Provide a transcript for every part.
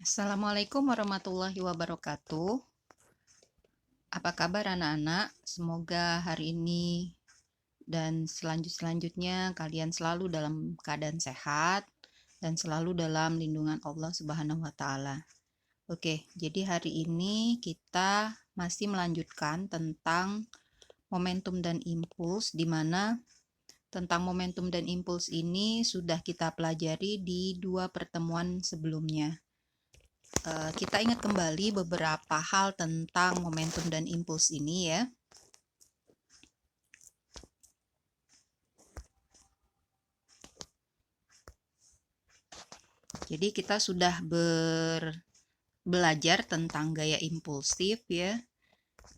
Assalamualaikum warahmatullahi wabarakatuh. Apa kabar anak-anak? Semoga hari ini dan selanjutnya kalian selalu dalam keadaan sehat dan selalu dalam lindungan Allah Subhanahu wa taala. Oke, jadi hari ini kita masih melanjutkan tentang momentum dan impuls, di mana tentang momentum dan impuls ini sudah kita pelajari di 2 pertemuan sebelumnya. Kita ingat kembali beberapa hal tentang momentum dan impuls ini ya. Jadi kita sudah belajar tentang gaya impulsif ya.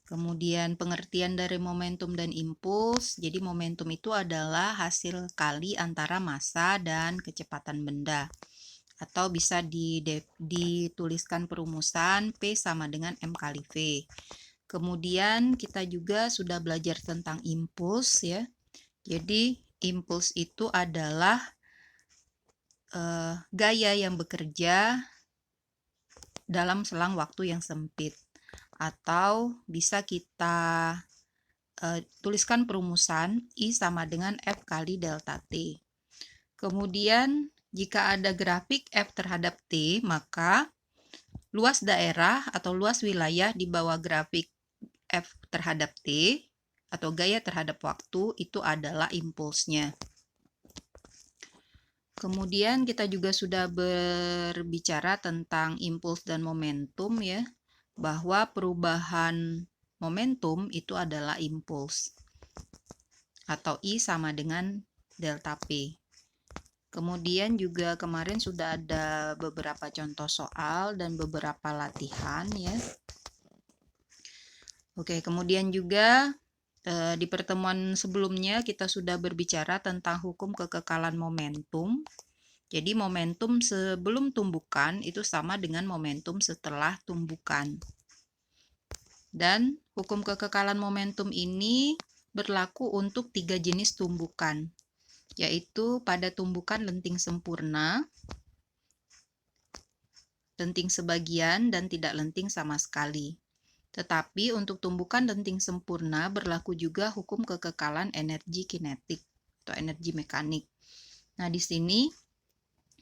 Kemudian pengertian dari momentum dan impuls. Jadi momentum itu adalah hasil kali antara massa dan kecepatan benda. Atau bisa dituliskan perumusan P sama dengan M kali V. Kemudian kita juga sudah belajar tentang impuls ya. Jadi impuls itu adalah gaya yang bekerja dalam selang waktu yang sempit. Atau bisa kita tuliskan perumusan I sama dengan F kali delta T. Kemudian jika ada grafik F terhadap T, maka luas daerah atau luas wilayah di bawah grafik F terhadap T atau gaya terhadap waktu itu adalah impulsnya. Kemudian kita juga sudah berbicara tentang impuls dan momentum ya, bahwa perubahan momentum itu adalah impuls atau I sama dengan delta P. Kemudian juga kemarin sudah ada beberapa contoh soal dan beberapa latihan ya. Oke, kemudian juga di pertemuan sebelumnya kita sudah berbicara tentang hukum kekekalan momentum. Jadi momentum sebelum tumbukan itu sama dengan momentum setelah tumbukan. Dan hukum kekekalan momentum ini berlaku untuk 3 jenis tumbukan, yaitu pada tumbukan lenting sempurna, lenting sebagian, dan tidak lenting sama sekali. Tetapi untuk tumbukan lenting sempurna berlaku juga hukum kekekalan energi kinetik atau energi mekanik. Nah, di sini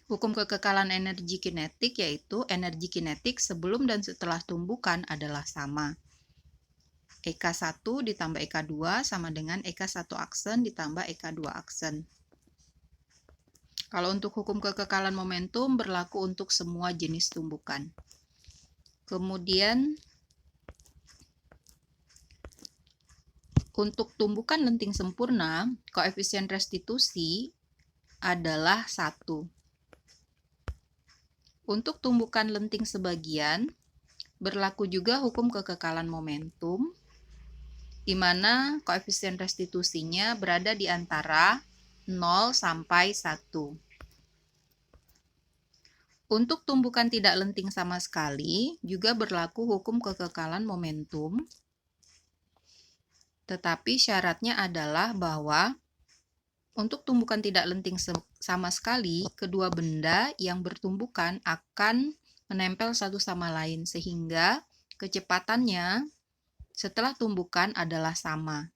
hukum kekekalan energi kinetik yaitu energi kinetik sebelum dan setelah tumbukan adalah sama. EK1 ditambah EK2 sama dengan EK1 aksen ditambah EK2 aksen. Kalau untuk hukum kekekalan momentum berlaku untuk semua jenis tumbukan. Kemudian untuk tumbukan lenting sempurna, koefisien restitusi adalah 1. Untuk tumbukan lenting sebagian, berlaku juga hukum kekekalan momentum, di mana koefisien restitusinya berada di antara 0 sampai 1. Untuk tumbukan tidak lenting sama sekali, juga berlaku hukum kekekalan momentum, tetapi syaratnya adalah bahwa untuk tumbukan tidak lenting sama sekali, kedua benda yang bertumbukan akan menempel satu sama lain, sehingga kecepatannya setelah tumbukan adalah sama.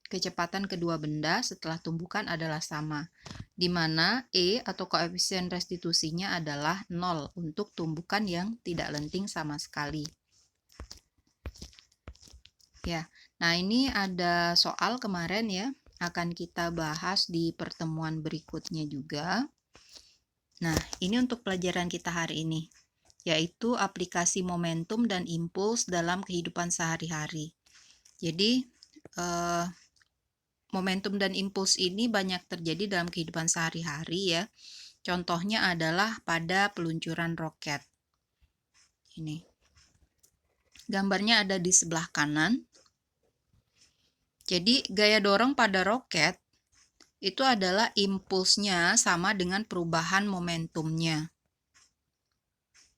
Kecepatan kedua benda setelah tumbukan adalah sama, di mana E atau koefisien restitusinya adalah 0 untuk tumbukan yang tidak lenting sama sekali. Ya, nah ini ada soal kemarin ya, akan kita bahas di pertemuan berikutnya juga. Nah, ini untuk pelajaran kita hari ini, yaitu aplikasi momentum dan impuls dalam kehidupan sehari-hari. Jadi, momentum dan impuls ini banyak terjadi dalam kehidupan sehari-hari ya. Contohnya adalah pada peluncuran roket. Ini. Gambarnya ada di sebelah kanan. Jadi, gaya dorong pada roket itu adalah impulsnya sama dengan perubahan momentumnya.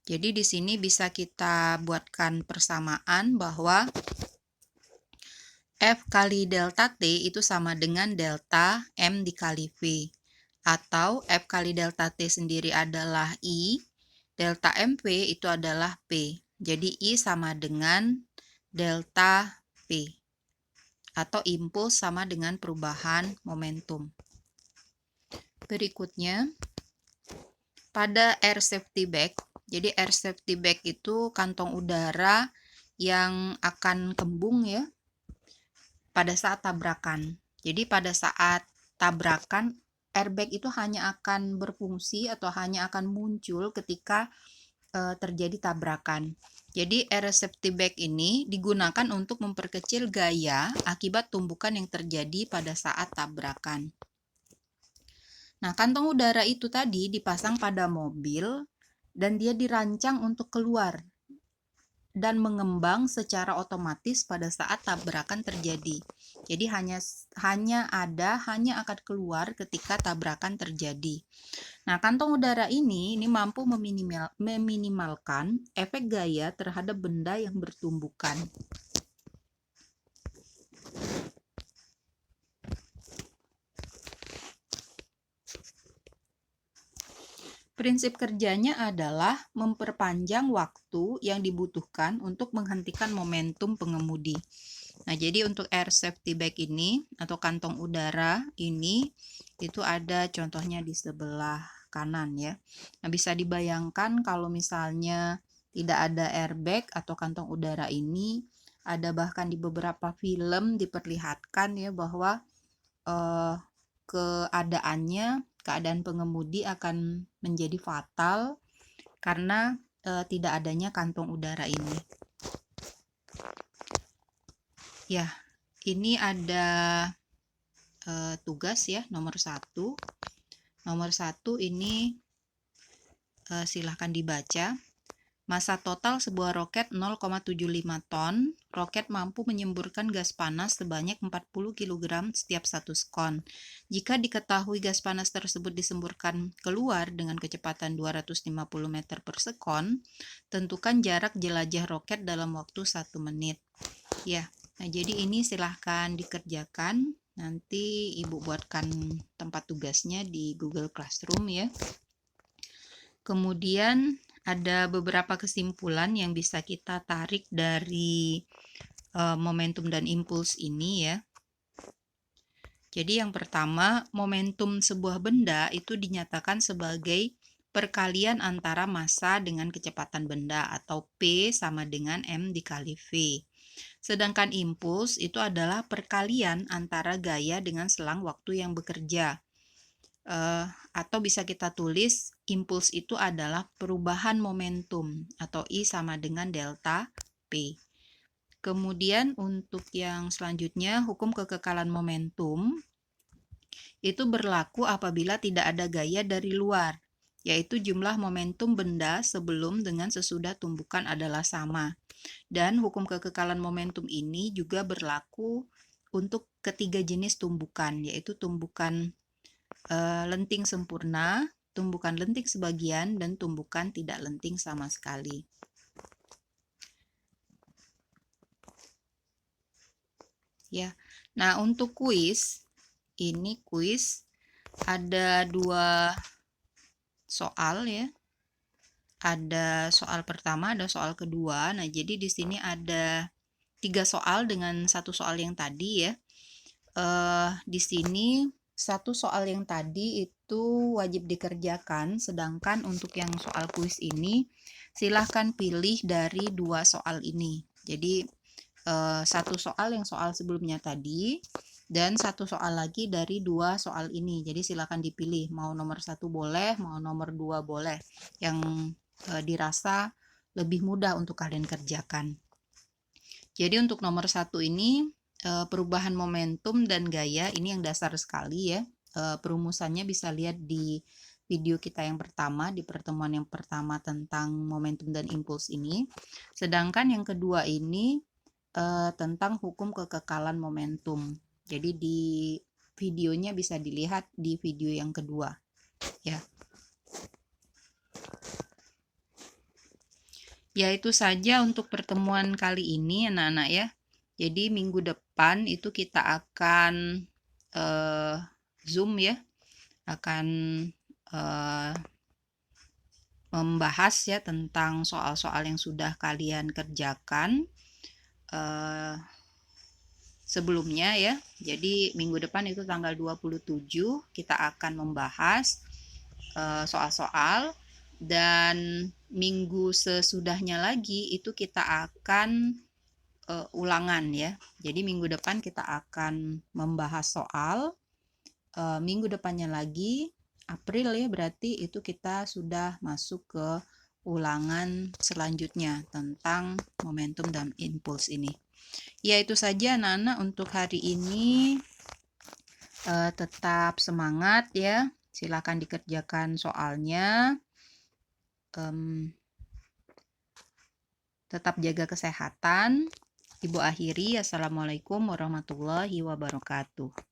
Jadi di sini bisa kita buatkan persamaan bahwa F kali delta T itu sama dengan delta M dikali V. Atau F kali delta T sendiri adalah I Delta MP itu adalah P. Jadi I sama dengan delta P. Atau impuls sama dengan perubahan momentum. Berikutnya, pada air safety bag. Jadi air safety bag itu kantong udara yang akan kembung ya pada saat tabrakan. Jadi pada saat tabrakan, airbag itu hanya akan berfungsi atau hanya akan muncul ketika terjadi tabrakan. Jadi air safety bag ini digunakan untuk memperkecil gaya akibat tumbukan yang terjadi pada saat tabrakan. Nah, kantong udara itu tadi dipasang pada mobil dan dia dirancang untuk keluar dan mengembang secara otomatis pada saat tabrakan terjadi. Jadi hanya akan keluar ketika tabrakan terjadi. Nah, kantong udara ini mampu meminimalkan efek gaya terhadap benda yang bertumbukan. Prinsip kerjanya adalah memperpanjang waktu yang dibutuhkan untuk menghentikan momentum pengemudi. Nah, jadi untuk air safety bag ini atau kantong udara ini itu ada contohnya di sebelah kanan ya. Nah, bisa dibayangkan kalau misalnya tidak ada airbag atau kantong udara ini, ada bahkan di beberapa film diperlihatkan ya bahwa keadaan pengemudi akan menjadi fatal karena tidak adanya kantong udara ini. Ya, ini ada tugas ya, nomor 1. Nomor 1 ini silahkan dibaca. Massa total sebuah roket 0,75 ton. Roket mampu menyemburkan gas panas sebanyak 40 kg setiap 1 sekon. Jika diketahui gas panas tersebut disemburkan keluar dengan kecepatan 250 meter per sekon, tentukan jarak jelajah roket dalam waktu 1 menit. Ya, nah jadi ini silahkan dikerjakan. Nanti Ibu buatkan tempat tugasnya di Google Classroom ya. Kemudian ada beberapa kesimpulan yang bisa kita tarik dari momentum dan impuls ini ya. Jadi yang pertama, momentum sebuah benda itu dinyatakan sebagai perkalian antara massa dengan kecepatan benda atau P sama dengan M dikali V. Sedangkan impuls itu adalah perkalian antara gaya dengan selang waktu yang bekerja. Atau bisa kita tulis impuls itu adalah perubahan momentum atau I sama dengan delta P. Kemudian untuk yang selanjutnya, hukum kekekalan momentum itu berlaku apabila tidak ada gaya dari luar, yaitu jumlah momentum benda sebelum dengan sesudah tumbukan adalah sama. Dan hukum kekekalan momentum ini juga berlaku untuk ketiga jenis tumbukan, yaitu tumbukan lenting sempurna, tumbukan lenting sebagian, dan tumbukan tidak lenting sama sekali. Ya, nah untuk kuis, ini kuis ada 2 soal ya. Ada soal pertama, ada soal kedua. Nah, jadi di sini ada 3 soal dengan 1 soal yang tadi ya. Di sini 1 soal yang tadi itu wajib dikerjakan, sedangkan untuk yang soal kuis ini silahkan pilih dari 2 soal ini. Jadi 1 soal yang soal sebelumnya tadi dan 1 soal lagi dari 2 soal ini. Jadi silahkan dipilih, mau nomor 1 boleh, mau nomor 2 boleh, yang dirasa lebih mudah untuk kalian kerjakan. Jadi untuk nomor 1 ini perubahan momentum dan gaya ini yang dasar sekali ya. Perumusannya bisa lihat di video kita yang pertama, di pertemuan yang pertama tentang momentum dan impuls ini. Sedangkan yang kedua ini tentang hukum kekekalan momentum. Jadi di videonya bisa dilihat di video yang kedua ya. Ya, itu saja untuk pertemuan kali ini anak-anak ya. Jadi minggu depan itu kita akan Zoom ya. Akan membahas ya tentang soal-soal yang sudah kalian kerjakan sebelumnya ya. Jadi minggu depan itu tanggal 27 kita akan membahas soal-soal, dan minggu sesudahnya lagi itu kita akan ulangan ya. Jadi minggu depan kita akan membahas soal, minggu depannya lagi April ya, berarti itu kita sudah masuk ke ulangan selanjutnya tentang momentum dan impuls ini. Ya itu saja anak-anak untuk hari ini. Tetap semangat ya, silakan dikerjakan soalnya. Tetap jaga kesehatan. Ibu akhiri, assalamualaikum warahmatullahi wabarakatuh.